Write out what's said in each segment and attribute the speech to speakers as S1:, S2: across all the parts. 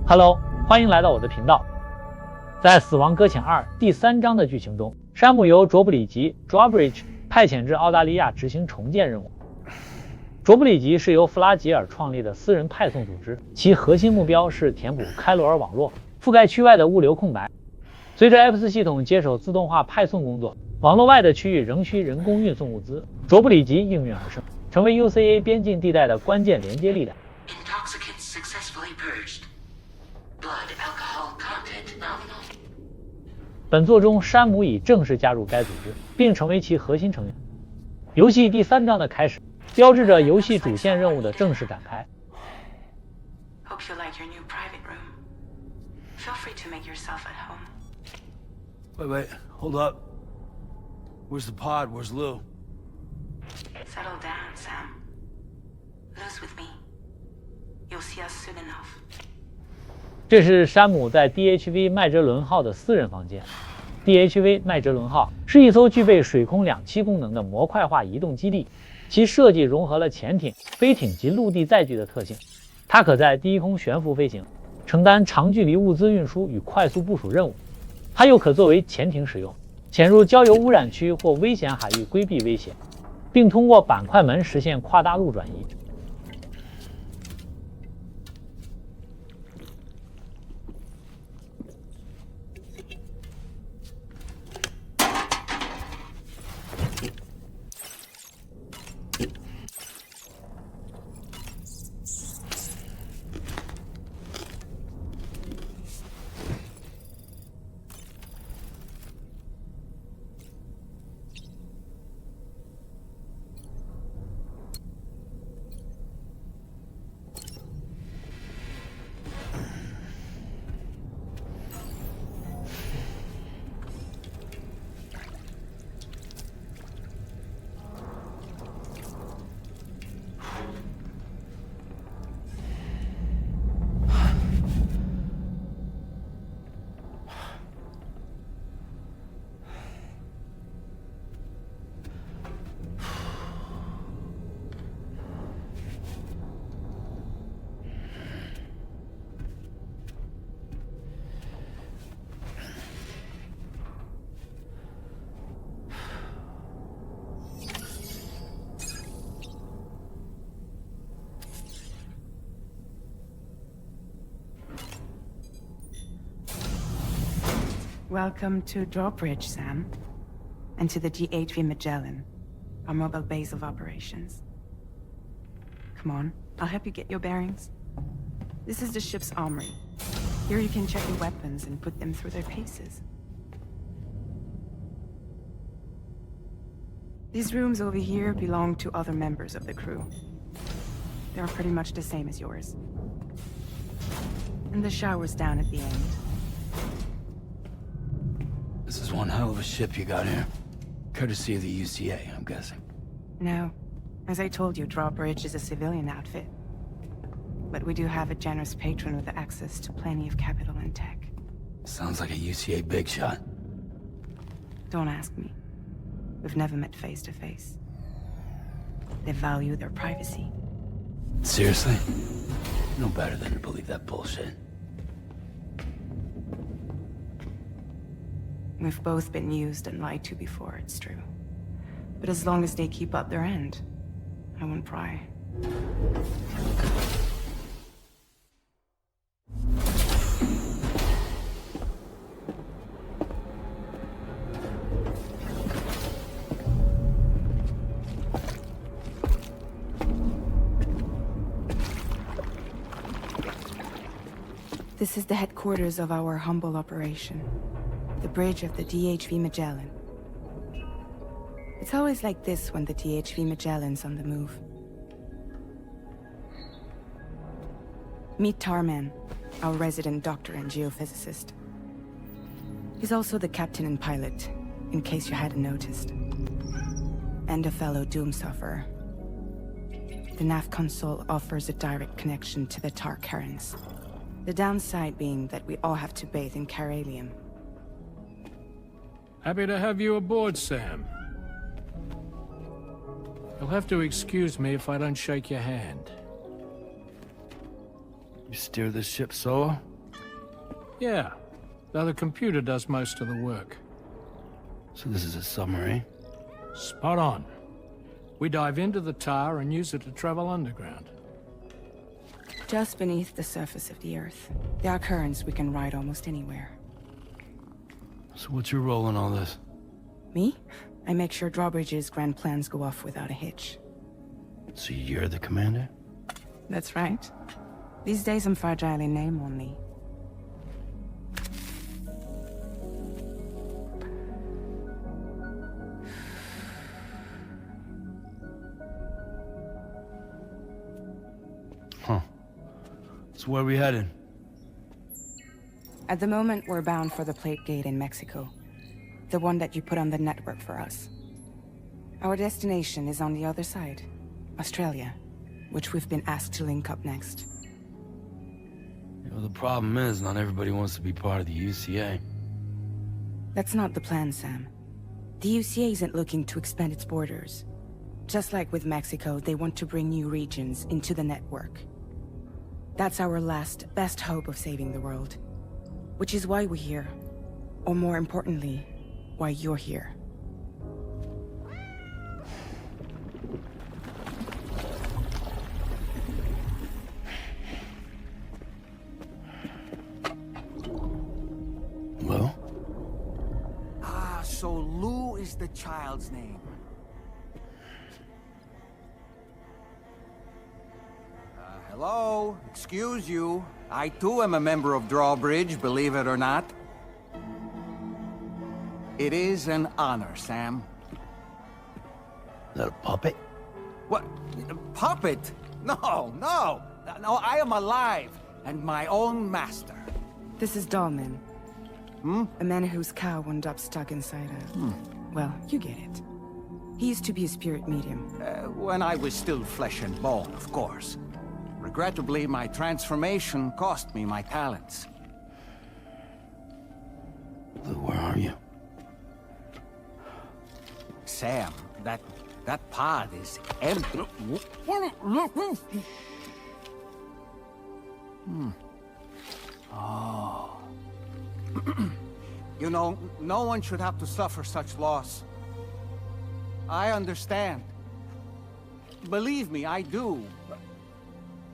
S1: Hello， 欢迎来到我的频道。在《死亡搁浅2》第3章的剧情中，山姆由卓布里吉 （Drawbridge） 派遣至澳大利亚执行重建任务。卓布里吉是由弗拉吉尔创立的私人派送组织，其核心目标是填补开罗尔网络覆盖区外的物流空白。随着 F4 系统接手自动化派送工作，网络外的区域仍需人工运送物资。卓布里吉应运而生，成为 UCA 边境地带的关键连接力量。本作中，山姆已正式加入该组织，并成为其核心成员。游戏第3章的开始，标志着游戏主线任务的正式展开。
S2: Wait, hold up. Where's the pod? Where's Lou?
S3: Settle down, Sam. Lou's with me. You'll see us soon enough.
S1: 这是山姆在 DHV 麦哲伦号的私人房间。DHV 麦哲伦号是一艘具备水空两栖功能的模块化移动基地，其设计融合了潜艇、飞艇及陆地载具的特性。它可在低空悬浮飞行，承担长距离物资运输与快速部署任务。它又可作为潜艇使用，潜入郊游污染区或危险海域规避威胁，并通过板块门实现跨大陆转移。
S3: Welcome to Drawbridge, Sam. And to the DHV Magellan, our mobile base of operations. Come on, I'll help you get your bearings. This is the ship's armory. Here you can check your weapons and put them through their paces. These rooms over here belong to other members of the crew. They're pretty much the same as yours. And the shower's down at the end.
S2: This is one hell of a ship you got here. Courtesy of the UCA, I'm guessing.
S3: No. As I told you, Drawbridge is a civilian outfit. But we do have a generous patron with access to plenty of capital and tech.
S2: Sounds like a UCA big shot.
S3: Don't ask me. We've never met face to face. They value their privacy.
S2: Seriously? No better than to believe that bullshit.
S3: We've both been used and lied to before, it's true. But as long as they keep up their end, I won't pry. This is the headquarters of our humble operation. The bridge of the DHV Magellan. It's always like this when the DHV Magellan's on the move. Meet Tarman, our resident doctor and geophysicist. He's also the captain and pilot, in case you hadn't noticed. And a fellow Doom sufferer. The nav console offers a direct connection to the Tarkarans. The downside being that we all have to bathe in Caralium.
S4: Happy to have you aboard, Sam. You'll have to excuse me if I don't shake your hand.
S2: You steer this ship solo?
S4: Yeah, though the computer does most of the work.
S2: So this is a submarine?
S4: Spot on. We dive into the tower and use it to travel underground.
S3: Just beneath the surface of the Earth. There are currents we can ride almost anywhere.
S2: So what's your role in all this?
S3: Me? I make sure Drawbridge's grand plans go off without a hitch.
S2: So you're the commander?
S3: That's right. These days I'm fragile in name only.
S2: Huh. So where are we headed?
S3: At the moment, we're bound for the Plate Gate in Mexico. The one that you put on the network for us. Our destination is on the other side, Australia, which we've been asked to link up next.
S2: You know, the problem is, not everybody wants to be part of the UCA.
S3: That's not the plan, Sam. The UCA isn't looking to expand its borders. Just like with Mexico, they want to bring new regions into the network. That's our last, best hope of saving the world. Which is why we're here. Or more importantly, why you're here.
S2: Lou?
S5: Ah, so Lou is the child's name. Hello? Excuse you. I too am a member of Drawbridge, believe it or not. It is an honor, Sam.
S2: Is that a puppet?
S5: What? A puppet? No, no! No, I am alive, and my own master.
S3: This is Dahlman. A man whose cow wound up stuck inside a... Well, you get it. He used to be a spirit medium.
S5: When I was still flesh and bone, of course. Regrettably, my transformation cost me my talents.
S2: Lou, where are you?
S5: Sam, that pod is empty. Oh. You know, no one should have to suffer such loss. I understand. Believe me, I do.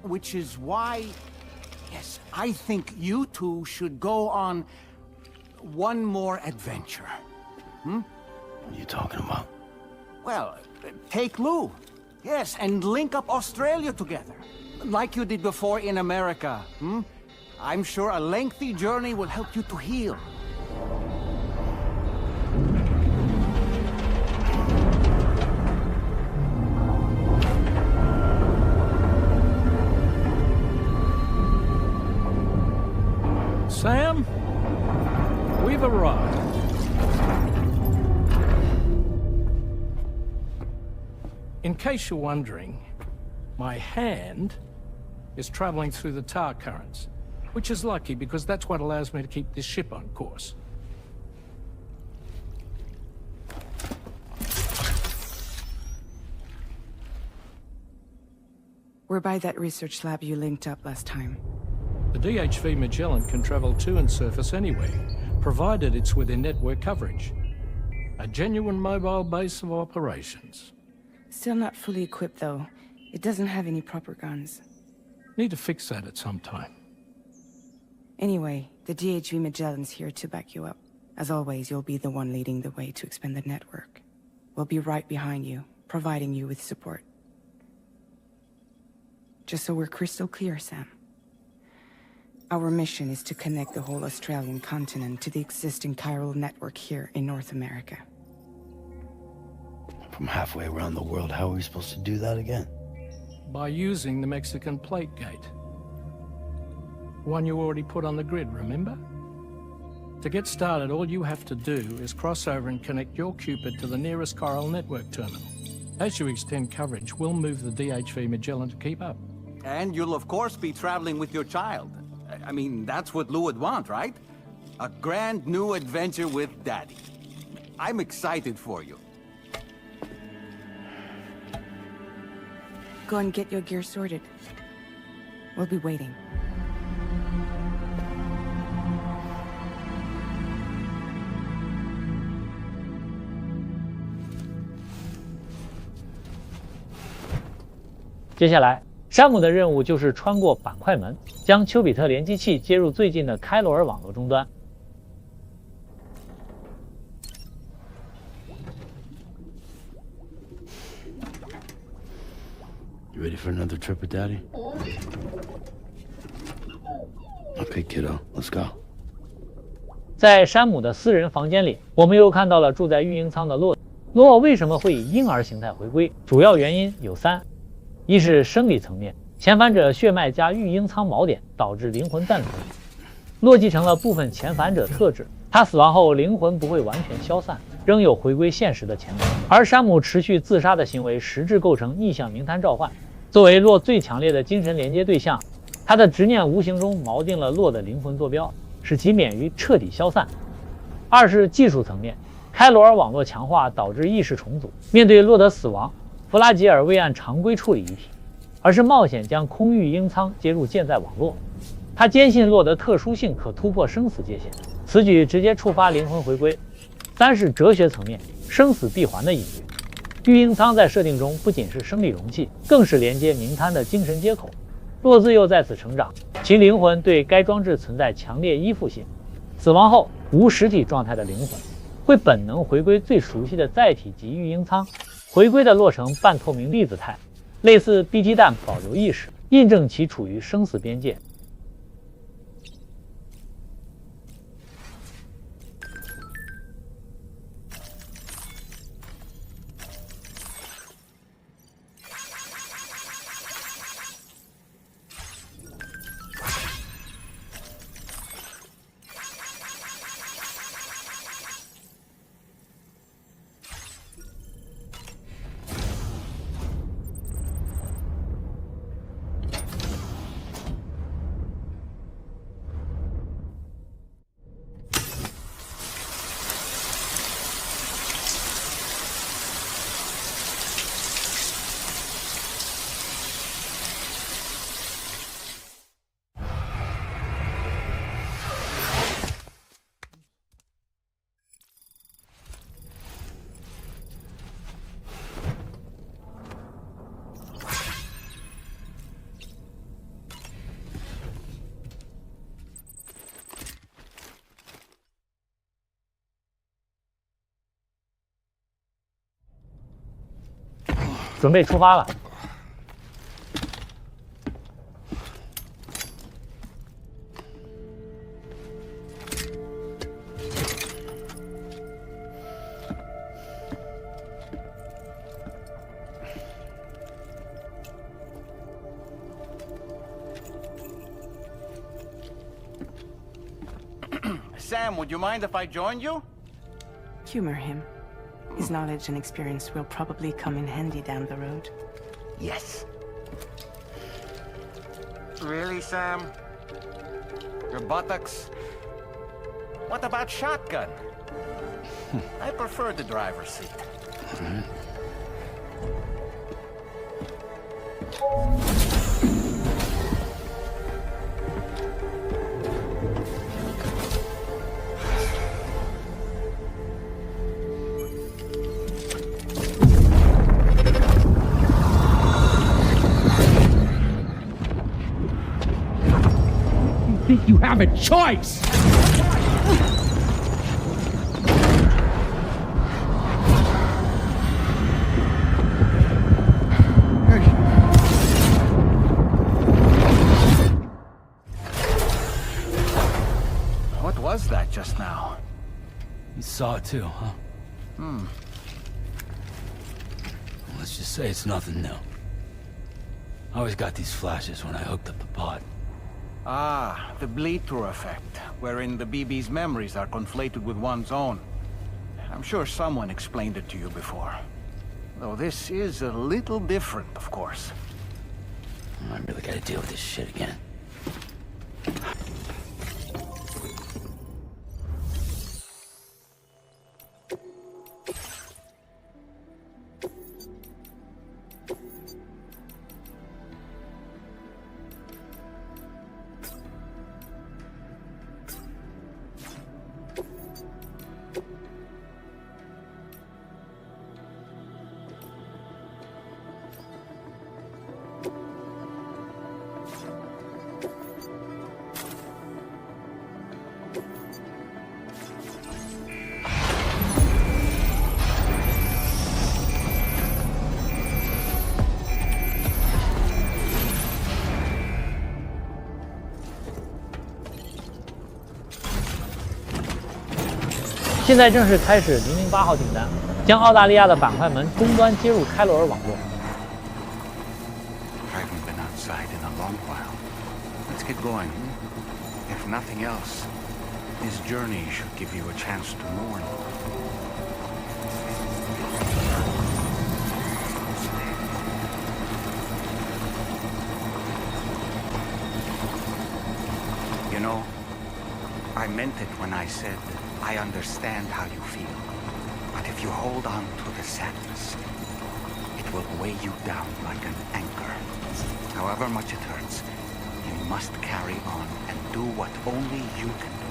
S5: Which is why, yes, I think you two should go on one more adventure.
S2: What are you talking about?
S5: Well, take Lou. Yes, and link up Australia together. Like you did before in America. I'm sure a lengthy journey will help you to heal.
S4: Sam, we've arrived. In case you're wondering, my hand is traveling through the tar currents, which is lucky because that's what allows me to keep this ship on course.
S3: We're by that research lab you linked up last time.
S4: The DHV Magellan can travel to and surface anywhere, provided it's within network coverage. A genuine mobile base of operations.
S3: Still not fully equipped, though. It doesn't have any proper guns.
S4: Need to fix that at some time.
S3: Anyway, the DHV Magellan's here to back you up. As always, you'll be the one leading the way to expand the network. We'll be right behind you, providing you with support. Just so we're crystal clear, Sam. Our mission is to connect the whole Australian continent to the existing chiral network here in North America.
S2: From halfway around the world, how are we supposed to do that again?
S4: By using the Mexican Plate Gate. One you already put on the grid, remember? To get started, all you have to do is cross over and connect your Cupid to the nearest chiral network terminal. As you extend coverage, we'll move the DHV Magellan to keep up.
S5: And you'll of course be traveling with your child. I mean, that's what Lou would want, right? A grand new adventure with Daddy. I'm excited for you.
S3: Go and get your gear sorted. We'll be waiting.
S1: 接下来，山姆的任务就是穿过板块门，将丘比特连接器接入最近的开罗尔网络终端。
S2: You ready for another trip with Daddy? Okay, kiddo, let's go.
S1: 在山姆的私人房间里，我们又看到了住在育婴舱的洛。洛为什么会以婴儿形态回归？主要原因有3：一是生理层面，遣返者血脉加育婴舱锚点导致灵魂暂存，洛继承了部分遣返者特质，他死亡后灵魂不会完全消散，仍有回归现实的潜能。而山姆持续自杀的行为实质构成逆向名单召唤，作为洛最强烈的精神连接对象，他的执念无形中锚定了洛的灵魂坐标，使其免于彻底消散。2是技术层面，开罗尔网络强化导致意识重组。面对洛德死亡，弗拉吉尔未按常规处理遗体，而是冒险将空育婴舱接入舰载网络。他坚信洛德特殊性可突破生死界限，此举直接触发灵魂回归。3是哲学层面，生死闭环的隐喻。育婴舱在设定中不仅是生理容器，更是连接冥滩的精神接口。洛自幼在此成长，其灵魂对该装置存在强烈依附性。死亡后无实体状态的灵魂会本能回归最熟悉的载体及育婴舱，回归的洛成半透明粒子态，类似 BT 弹保留意识，印证其处于生死边界。准备出发了。
S5: Sam, would you mind if I joined you?
S3: Humor him. His knowledge and experience will probably come in handy down the road.
S5: Yes. Really, Sam? Your buttocks? What about shotgun? I prefer the driver's seat.
S6: Think you have a choice?
S5: What was that just now?
S2: You saw it too, huh? Let's just say it's nothing new. I always got these flashes when I hooked up the pod.
S5: Ah, the bleed-through effect, wherein the BB's memories are conflated with one's own. I'm sure someone explained it to you before. Though this is a little different, of course.
S2: I really gotta deal with this shit again.
S1: 现在正是开始008号订单，将澳大利亚的板块门终端接入开罗尔网络。
S5: Haven't been outside in a long while. Let's get going. If nothing else, this journey should give you a chance to mourn. You know, I meant it when I said I understand how you feel. But if you hold on to the sadness, it will weigh you down like an anchor. However much it hurts, you must carry on and do what only you can do.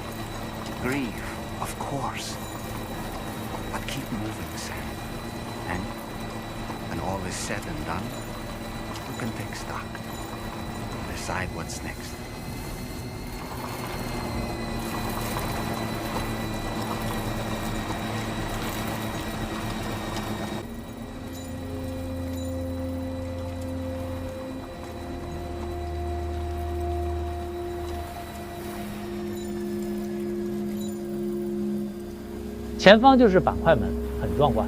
S5: Grieve, of course. But keep moving, Sam. And when all is said and done, you can take stock. Decide what's next.
S1: “前方就是板块门，很壮观。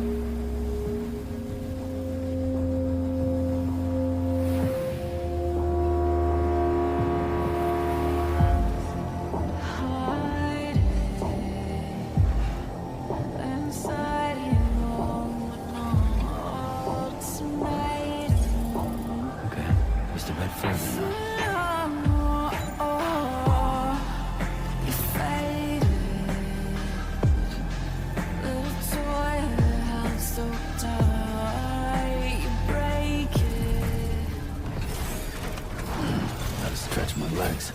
S2: Okay, just a bit further now. Gotta stretch my legs.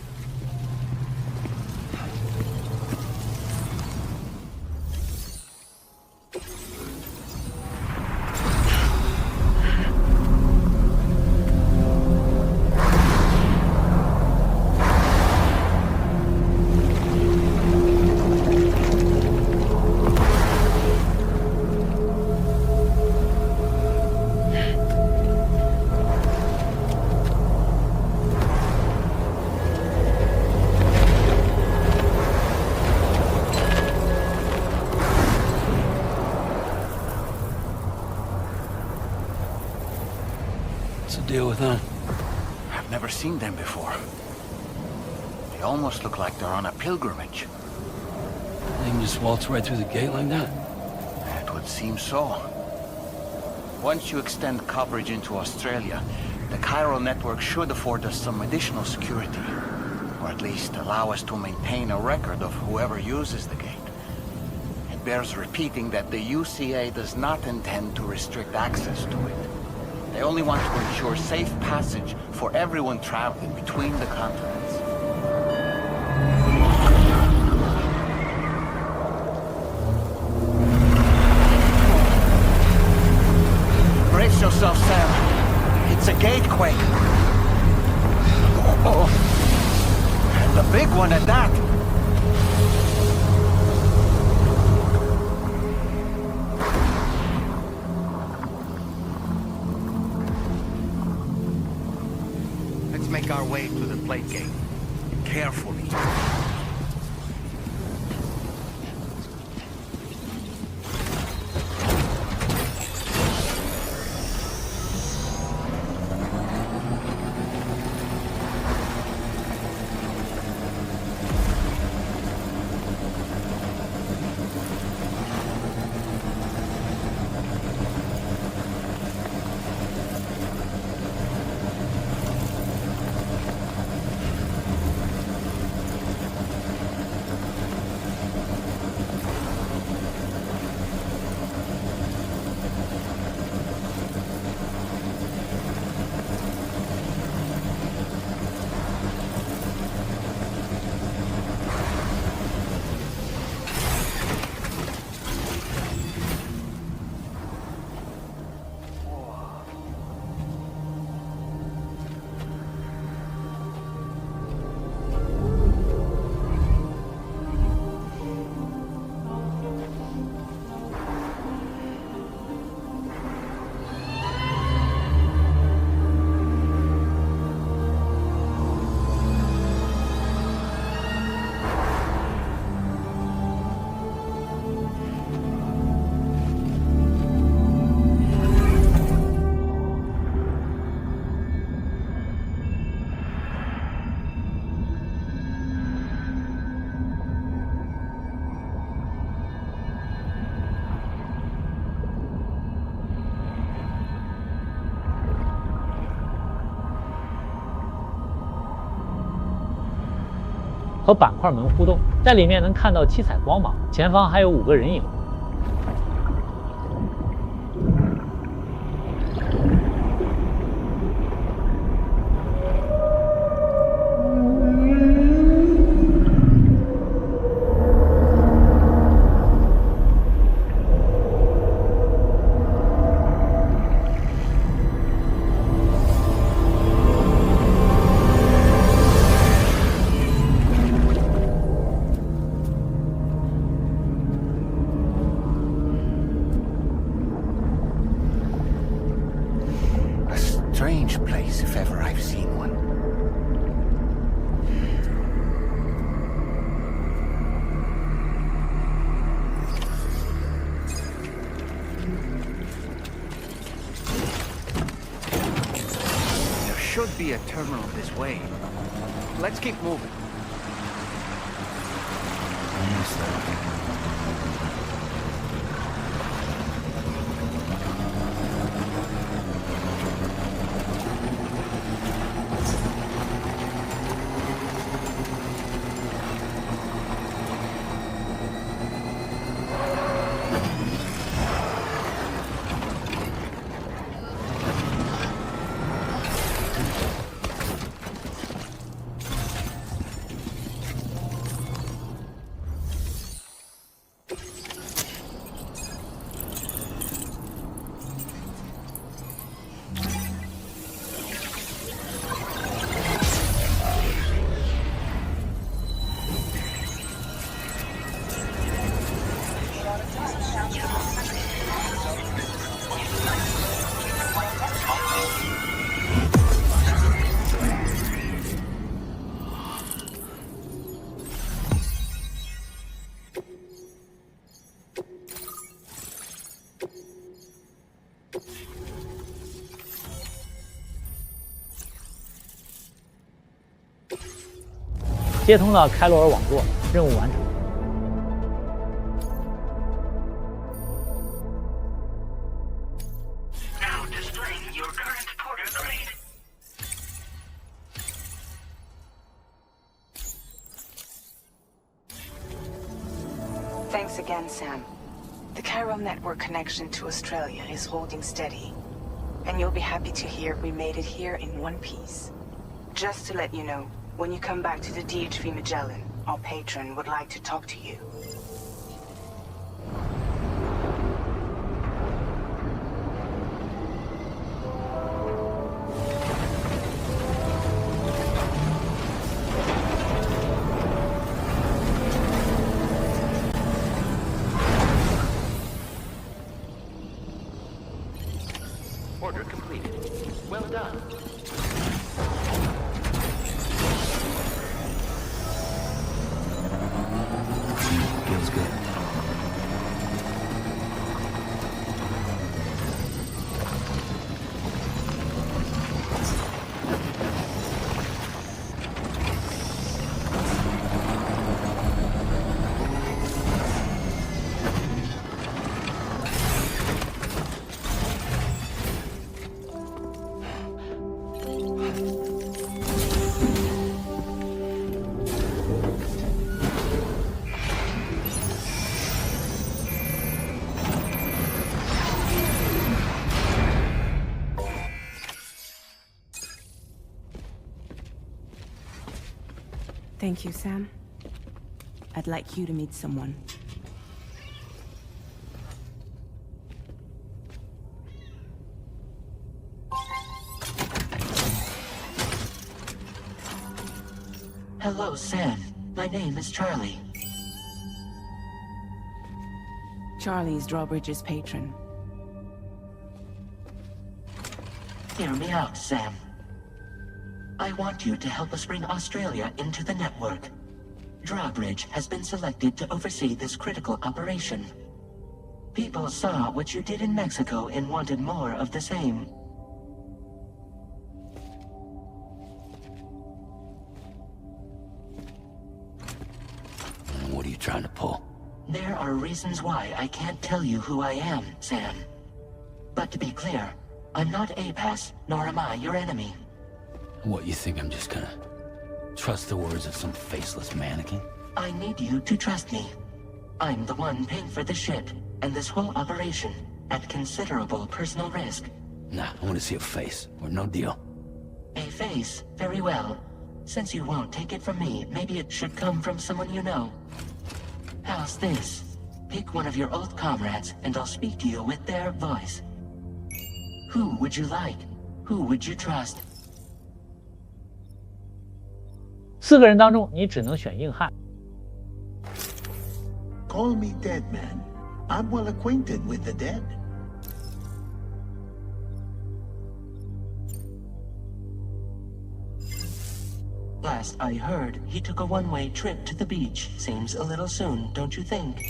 S2: What's the deal with them?
S5: I've never seen them before. They almost look like they're on a pilgrimage.
S2: They can just waltz right through the gate like that?
S5: It would seem so. Once you extend coverage into Australia, the Chiral network should afford us some additional security. Or at least allow us to maintain a record of whoever uses the gate. It bears repeating that the UCA does not intend to restrict access to it. They only want to ensure safe passage for everyone traveling between the continents. Brace yourself, Sam. It's a gatequake. Oh, and a big one at that. Let's make our way to the plate gate. Carefully.
S1: 和板块门互动，在里面能看到七彩光芒，前方还有5个人影。
S5: Strange place, if ever I've seen one. There should be a terminal this way. Let's keep moving.
S1: 接通了开罗尔网络，任务完成。
S7: Now displaying your current Porter grade.
S3: Thanks again, Sam. The Cairo network connection to Australia is holding steady. And you'll be happy to hear we made it here in one piece. Just to let you know, when you come back to the DHV Magellan, our patron would like to talk to you.
S7: Order completed. Well done.
S2: Feels good.
S3: Thank you, Sam. I'd like you to meet someone.
S8: Hello, Sam. My name is Charlie.
S3: Charlie's Drawbridge's patron.
S8: Hear me out, Sam. I want you to help us bring Australia into the network. Drawbridge has been selected to oversee this critical operation. People saw what you did in Mexico and wanted more of the same.
S2: What are you trying to pull?
S8: There are reasons why I can't tell you who I am, Sam. But to be clear, I'm not APAS, nor am I your enemy.
S2: What, you think I'm just gonna Trust the words of some faceless mannequin?
S8: I need you to trust me. I'm the one paying for the ship and this whole operation at considerable personal risk.
S2: Nah, I want to see a face, or no deal.
S8: A face? Very well. Since you won't take it from me, maybe it should come from someone you know. How's this? Pick one of your old comrades, and I'll speak to you with their voice. Who would you like? Who would you trust?
S1: 4个人当中，你只能选硬汉。
S9: Call me dead man. I'm well acquainted with the dead.
S8: Last I heard, he took a one-way trip to the beach. Seems a little soon, don't you think?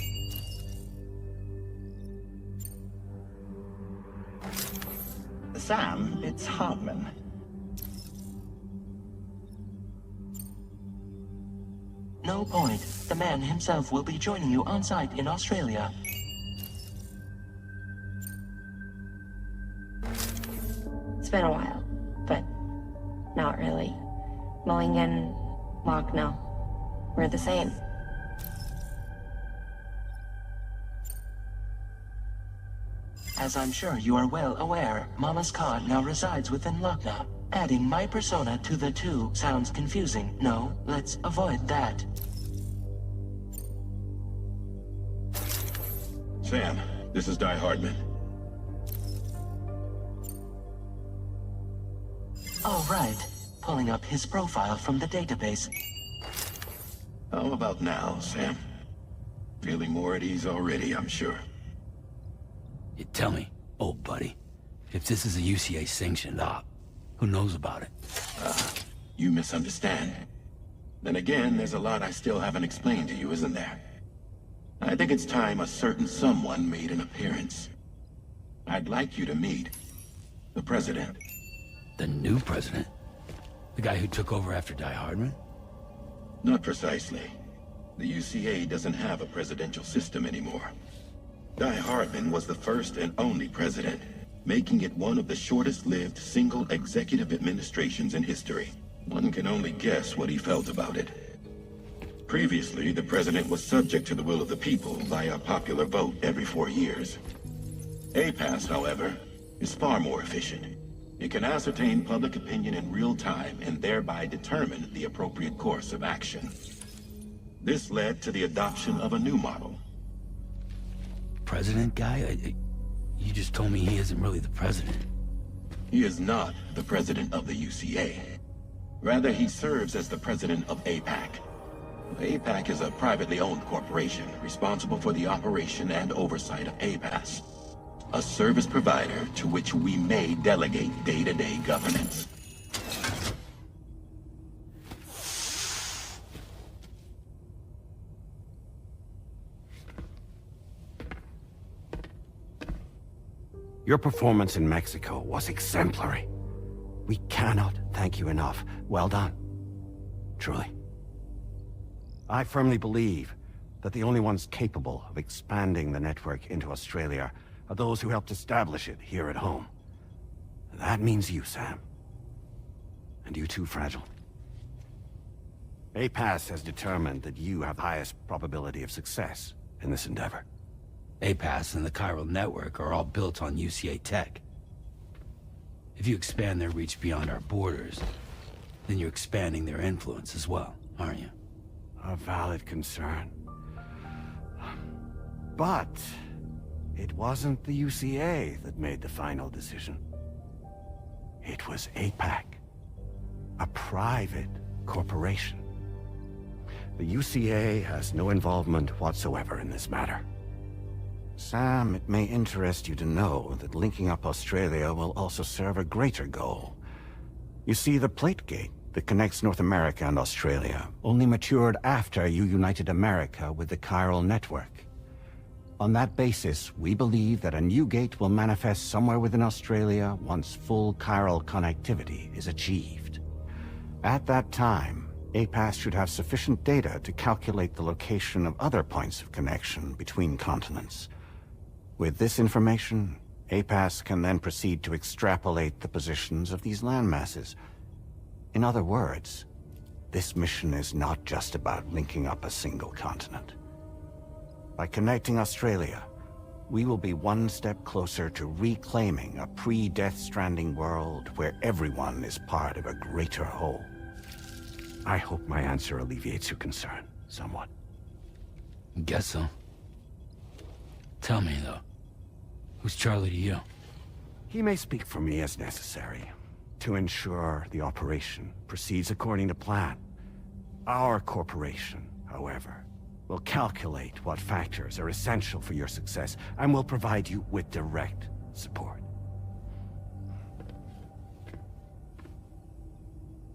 S9: Sam, it's Hartman.
S8: No point. The man himself will be joining you on site in Australia.
S10: It's been a while, but not really. Mulligan, Lochno, we're the same.
S8: As I'm sure you are well aware, Mama's Cod now resides within Lochna. Adding my persona to the two sounds confusing. No, let's avoid that.
S9: Sam, this is Die Hardman.
S8: All right. Pulling up his profile from the database.
S9: How about now, Sam? Feeling more at ease already, I'm sure.
S2: You tell me, old buddy, if this is a UCA sanctioned op, who knows about it?
S9: You misunderstand. Then again, there's a lot I still haven't explained to you, isn't there? I think it's time a certain someone made an appearance. I'd like you to meet the President.
S2: The new president? The guy who took over after Die Hardman?
S9: Not precisely. The UCA doesn't have a presidential system anymore. Die Hardman was the first and only president, making it one of the shortest-lived single executive administrations in history. One can only guess what he felt about it. Previously, the president was subject to the will of the people via popular vote every 4 years. APAS, however, is far more efficient. It can ascertain public opinion in real time and thereby determine the appropriate course of action. This led to the adoption of a new model.
S2: President guy? You just told me he isn't really the president.
S9: He is not the president of the UCA. Rather, he serves as the president of APAC. APAC is a privately owned corporation responsible for the operation and oversight of APAS, a service provider to which we may delegate day-to-day governance.
S11: Your performance in Mexico was exemplary. We cannot thank you enough. Well done. Truly. I firmly believe that the only ones capable of expanding the network into Australia are those who helped establish it here at home. That means you, Sam. And you too, Fragile. APAS has determined that you have the highest probability of success in this endeavor.
S2: APAS and the Chiral Network are all built on UCA tech. If you expand their reach beyond our borders, then you're expanding their influence as well, aren't you?
S11: A valid concern. But it wasn't the UCA that made the final decision. It was APAC, a private corporation. The UCA has no involvement whatsoever in this matter. Sam, it may interest you to know that linking up Australia will also serve a greater goal. You see, the plate gate that connects North America and Australia only matured after you united America with the Chiral Network. On that basis, we believe that a new gate will manifest somewhere within Australia once full chiral connectivity is achieved. At that time, APAS should have sufficient data to calculate the location of other points of connection between continents. With this information, APAS can then proceed to extrapolate the positions of these landmasses. In other words, This mission is not just about linking up a single continent. By connecting Australia, we will be one step closer to reclaiming a pre-Death Stranding world where everyone is part of a greater whole. I hope my answer alleviates your concern somewhat.
S2: Guess so. Tell me, though, who's Charlie to you?
S11: He may speak for me as necessary, to ensure the operation proceeds according to plan. Our corporation, however, will calculate what factors are essential for your success and will provide you with direct support.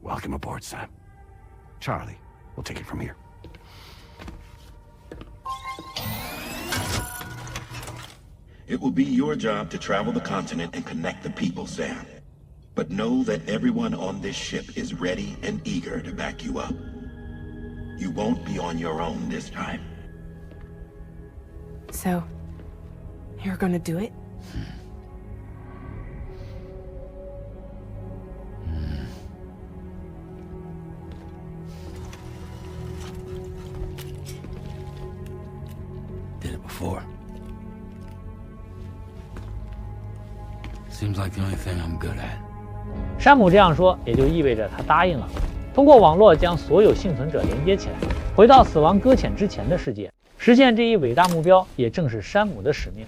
S11: Welcome aboard, Sam. Charlie, we'll take it from here.
S9: It will be your job to travel the continent and connect the people, Sam. But know that everyone on this ship is ready and eager to back you up. You won't be on your own this time.
S3: So, you're gonna do it?
S2: Did it before. Seems like the only thing I'm good at.
S1: 山姆这样说，也就意味着他答应了。通过网络将所有幸存者连接起来，回到死亡搁浅之前的世界，实现这一伟大目标，也正是山姆的使命。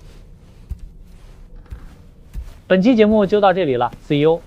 S1: 本期节目就到这里了 ，See you。